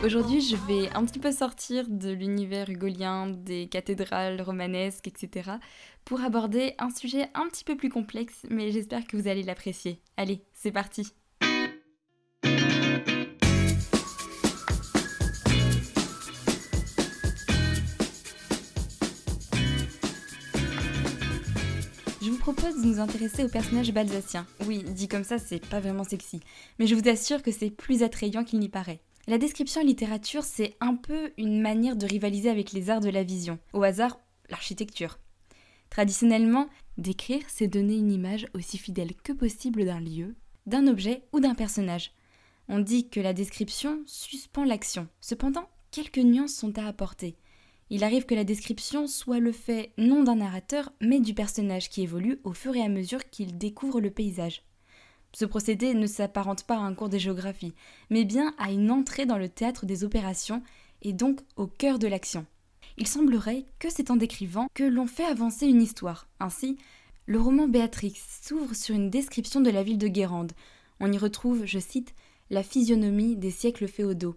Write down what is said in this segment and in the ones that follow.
Aujourd'hui, je vais un petit peu sortir de l'univers hugolien, des cathédrales romanesques, etc. pour aborder un sujet un petit peu plus complexe, mais j'espère que vous allez l'apprécier. Allez, c'est parti! Je vous propose de nous intéresser au personnage balsacien. Oui, dit comme ça, c'est pas vraiment sexy, mais je vous assure que c'est plus attrayant qu'il n'y paraît. La description en littérature, c'est un peu une manière de rivaliser avec les arts de la vision. Au hasard, l'architecture. Traditionnellement, décrire, c'est donner une image aussi fidèle que possible d'un lieu, d'un objet ou d'un personnage. On dit que la description suspend l'action. Cependant, quelques nuances sont à apporter. Il arrive que la description soit le fait non d'un narrateur, mais du personnage qui évolue au fur et à mesure qu'il découvre le paysage. Ce procédé ne s'apparente pas à un cours de géographie, mais bien à une entrée dans le théâtre des opérations et donc au cœur de l'action. Il semblerait que c'est en décrivant que l'on fait avancer une histoire. Ainsi, le roman Béatrix s'ouvre sur une description de la ville de Guérande. On y retrouve, je cite, la physionomie des siècles féodaux.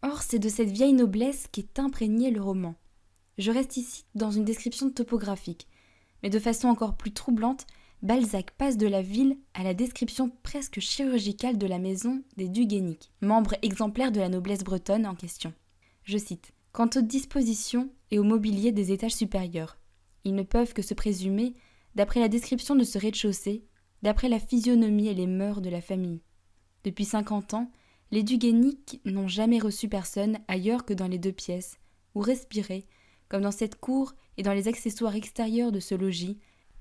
Or, c'est de cette vieille noblesse qu'est imprégné le roman. Je reste ici dans une description topographique. Mais de façon encore plus troublante, Balzac passe de la ville à la description presque chirurgicale de la maison des du Guénic, membres exemplaires de la noblesse bretonne en question. Je cite. Quant aux dispositions et au mobilier des étages supérieurs, ils ne peuvent que se présumer, d'après la description de ce rez-de-chaussée, d'après la physionomie et les mœurs de la famille. Depuis 50 ans, les du Guénic n'ont jamais reçu personne ailleurs que dans les deux pièces, ou respiré, comme dans cette cour et dans les accessoires extérieurs de ce logis,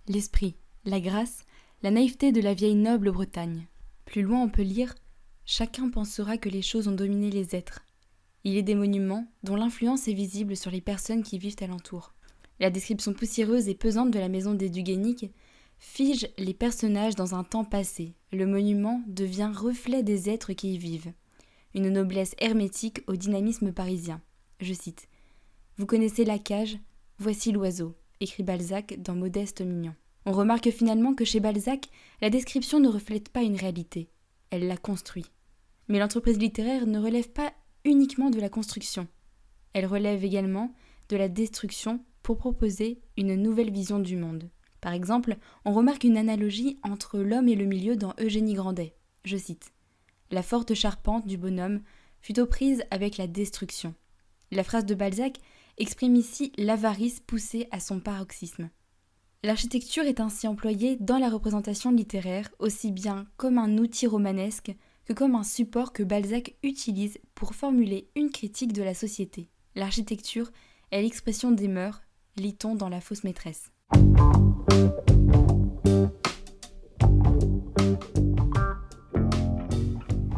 l'esprit, la grâce, la naïveté de la vieille noble Bretagne. Plus loin on peut lire « Chacun pensera que les choses ont dominé les êtres. Il est des monuments dont l'influence est visible sur les personnes qui vivent alentour. » La description poussiéreuse et pesante de la maison des du Guénic fige les personnages dans un temps passé. Le monument devient reflet des êtres qui y vivent. Une noblesse hermétique au dynamisme parisien. Je cite. « Vous connaissez la cage, voici l'oiseau », écrit Balzac dans Modeste Mignon. On remarque finalement que chez Balzac, la description ne reflète pas une réalité, elle la construit. Mais l'entreprise littéraire ne relève pas uniquement de la construction. Elle relève également de la destruction pour proposer une nouvelle vision du monde. Par exemple, on remarque une analogie entre l'homme et le milieu dans Eugénie Grandet. Je cite. « La forte charpente du bonhomme fut aux prises avec la destruction. » La phrase de Balzac exprime ici l'avarice poussée à son paroxysme. L'architecture est ainsi employée dans la représentation littéraire aussi bien comme un outil romanesque que comme un support que Balzac utilise pour formuler une critique de la société. L'architecture est l'expression des mœurs, lit-on dans La fausse maîtresse.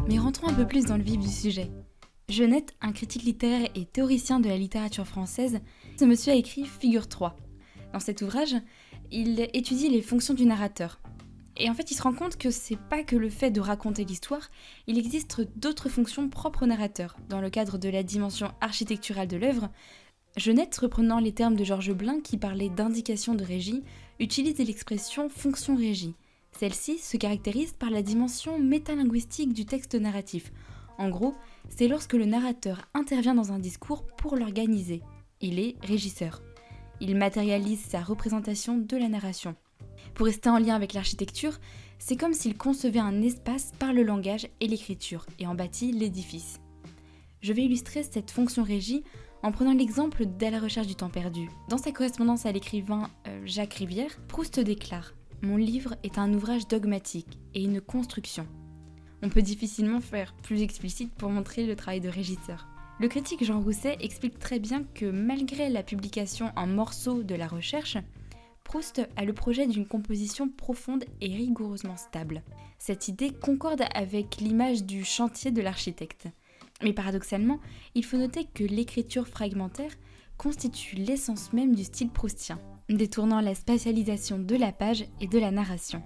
Mais rentrons un peu plus dans le vif du sujet. Genette, un critique littéraire et théoricien de la littérature française, ce monsieur a écrit Figure 3. Dans cet ouvrage, il étudie les fonctions du narrateur. Et en fait, il se rend compte que c'est pas que le fait de raconter l'histoire, il existe d'autres fonctions propres au narrateur. Dans le cadre de la dimension architecturale de l'œuvre, Genette, reprenant les termes de Georges Blin qui parlait d'indication de régie, utilise l'expression fonction régie. Celle-ci se caractérise par la dimension métalinguistique du texte narratif. En gros, c'est lorsque le narrateur intervient dans un discours pour l'organiser. Il est régisseur. Il matérialise sa représentation de la narration. Pour rester en lien avec l'architecture, c'est comme s'il concevait un espace par le langage et l'écriture et en bâtit l'édifice. Je vais illustrer cette fonction régie en prenant l'exemple d'À la recherche du temps perdu. Dans sa correspondance à l'écrivain Jacques Rivière, Proust déclare « Mon livre est un ouvrage dogmatique et une construction. » On peut difficilement faire plus explicite pour montrer le travail de régisseur. Le critique Jean Rousset explique très bien que malgré la publication en morceaux de La Recherche, Proust a le projet d'une composition profonde et rigoureusement stable. Cette idée concorde avec l'image du chantier de l'architecte. Mais paradoxalement, il faut noter que l'écriture fragmentaire constitue l'essence même du style proustien, détournant la spatialisation de la page et de la narration.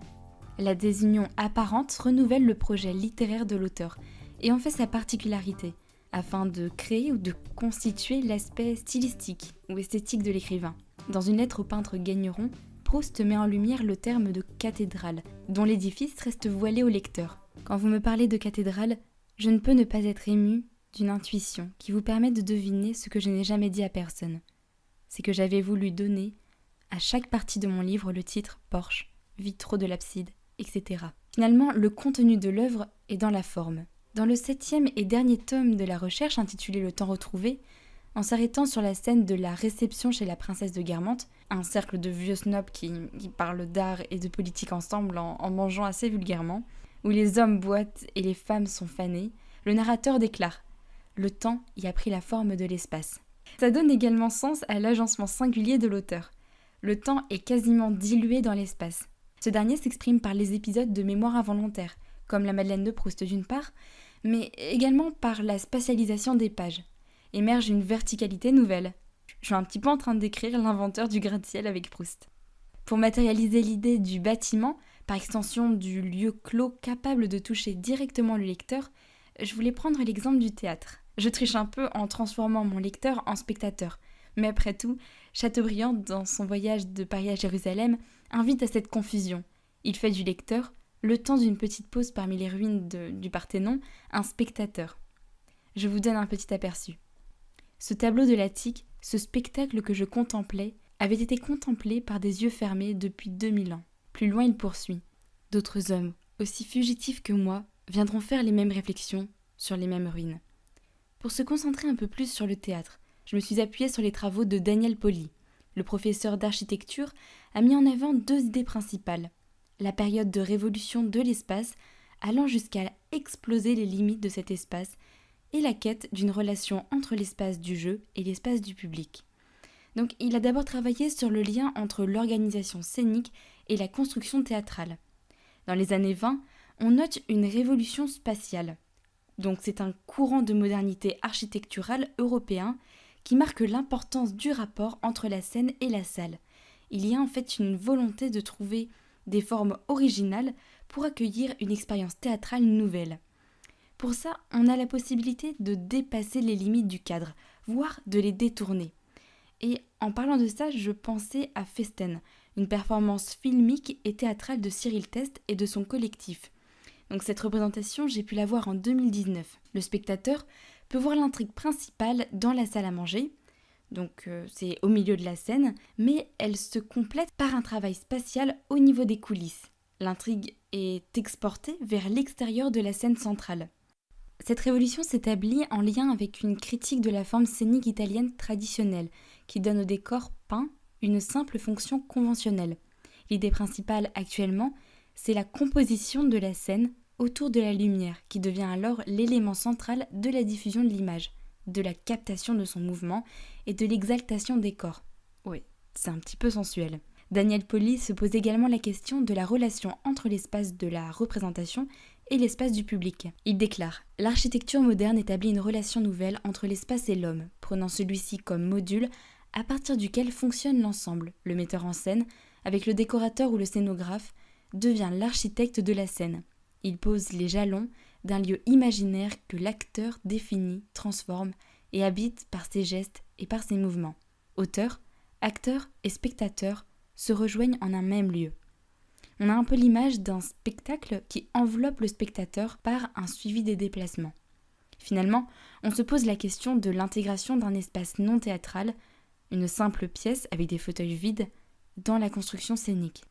La désunion apparente renouvelle le projet littéraire de l'auteur et en fait sa particularité, afin de créer ou de constituer l'aspect stylistique ou esthétique de l'écrivain. Dans une lettre au peintre Gagneron, Proust met en lumière le terme de cathédrale, dont l'édifice reste voilé au lecteur. Quand vous me parlez de cathédrale, je ne peux ne pas être ému d'une intuition qui vous permet de deviner ce que je n'ai jamais dit à personne. C'est que j'avais voulu donner à chaque partie de mon livre le titre Porche, vitraux de l'abside, etc. Finalement, le contenu de l'œuvre est dans la forme. Dans le 7e et dernier tome de la recherche intitulé Le temps retrouvé, en s'arrêtant sur la scène de la réception chez la princesse de Guermantes, un cercle de vieux snobs qui parlent d'art et de politique ensemble en mangeant assez vulgairement, où les hommes boitent et les femmes sont fanées, le narrateur déclare « Le temps y a pris la forme de l'espace ». Ça donne également sens à l'agencement singulier de l'auteur. Le temps est quasiment dilué dans l'espace. Ce dernier s'exprime par les épisodes de mémoire involontaire, comme la Madeleine de Proust d'une part, mais également par la spatialisation des pages. Émerge une verticalité nouvelle. Je suis un petit peu en train de décrire l'inventeur du gratte-ciel avec Proust. Pour matérialiser l'idée du bâtiment, par extension du lieu clos capable de toucher directement le lecteur, je voulais prendre l'exemple du théâtre. Je triche un peu en transformant mon lecteur en spectateur. Mais après tout, Chateaubriand, dans son voyage de Paris à Jérusalem, invite à cette confusion. Il fait du lecteur, le temps d'une petite pause parmi les ruines du Parthénon, un spectateur. Je vous donne un petit aperçu. Ce tableau de l'Attique, ce spectacle que je contemplais, avait été contemplé par des yeux fermés depuis 2000 ans. Plus loin, il poursuit. D'autres hommes, aussi fugitifs que moi, viendront faire les mêmes réflexions sur les mêmes ruines. Pour se concentrer un peu plus sur le théâtre, je me suis appuyée sur les travaux de Daniel Pauly. Le professeur d'architecture a mis en avant 2 idées principales. La période de révolution de l'espace, allant jusqu'à exploser les limites de cet espace, et la quête d'une relation entre l'espace du jeu et l'espace du public. Donc il a d'abord travaillé sur le lien entre l'organisation scénique et la construction théâtrale. Dans les années 20, on note une révolution spatiale. Donc c'est un courant de modernité architecturale européen qui marque l'importance du rapport entre la scène et la salle. Il y a en fait une volonté de trouver des formes originales pour accueillir une expérience théâtrale nouvelle. Pour ça, on a la possibilité de dépasser les limites du cadre, voire de les détourner. Et en parlant de ça, je pensais à Festen, une performance filmique et théâtrale de Cyril Test et de son collectif. Donc cette représentation, j'ai pu la voir en 2019. Le spectateur peut voir l'intrigue principale dans la salle à manger, donc c'est au milieu de la scène, mais elle se complète par un travail spatial au niveau des coulisses. L'intrigue est exportée vers l'extérieur de la scène centrale. Cette révolution s'établit en lien avec une critique de la forme scénique italienne traditionnelle, qui donne au décor peint une simple fonction conventionnelle. L'idée principale actuellement, c'est la composition de la scène autour de la lumière, qui devient alors l'élément central de la diffusion de l'image, de la captation de son mouvement et de l'exaltation des corps. Oui, c'est un petit peu sensuel. Daniel Pauly se pose également la question de la relation entre l'espace de la représentation et l'espace du public. Il déclare « L'architecture moderne établit une relation nouvelle entre l'espace et l'homme, prenant celui-ci comme module à partir duquel fonctionne l'ensemble. Le metteur en scène, avec le décorateur ou le scénographe, devient l'architecte de la scène. Il pose les jalons d'un lieu imaginaire que l'acteur définit, transforme et habite par ses gestes et par ses mouvements. Auteur, acteur et spectateur se rejoignent en un même lieu. » On a un peu l'image d'un spectacle qui enveloppe le spectateur par un suivi des déplacements. Finalement, on se pose la question de l'intégration d'un espace non théâtral, une simple pièce avec des fauteuils vides, dans la construction scénique.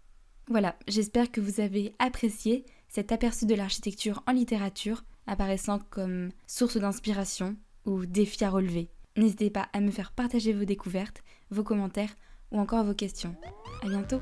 Voilà, j'espère que vous avez apprécié cet aperçu de l'architecture en littérature, apparaissant comme source d'inspiration ou défi à relever. N'hésitez pas à me faire partager vos découvertes, vos commentaires ou encore vos questions. À bientôt!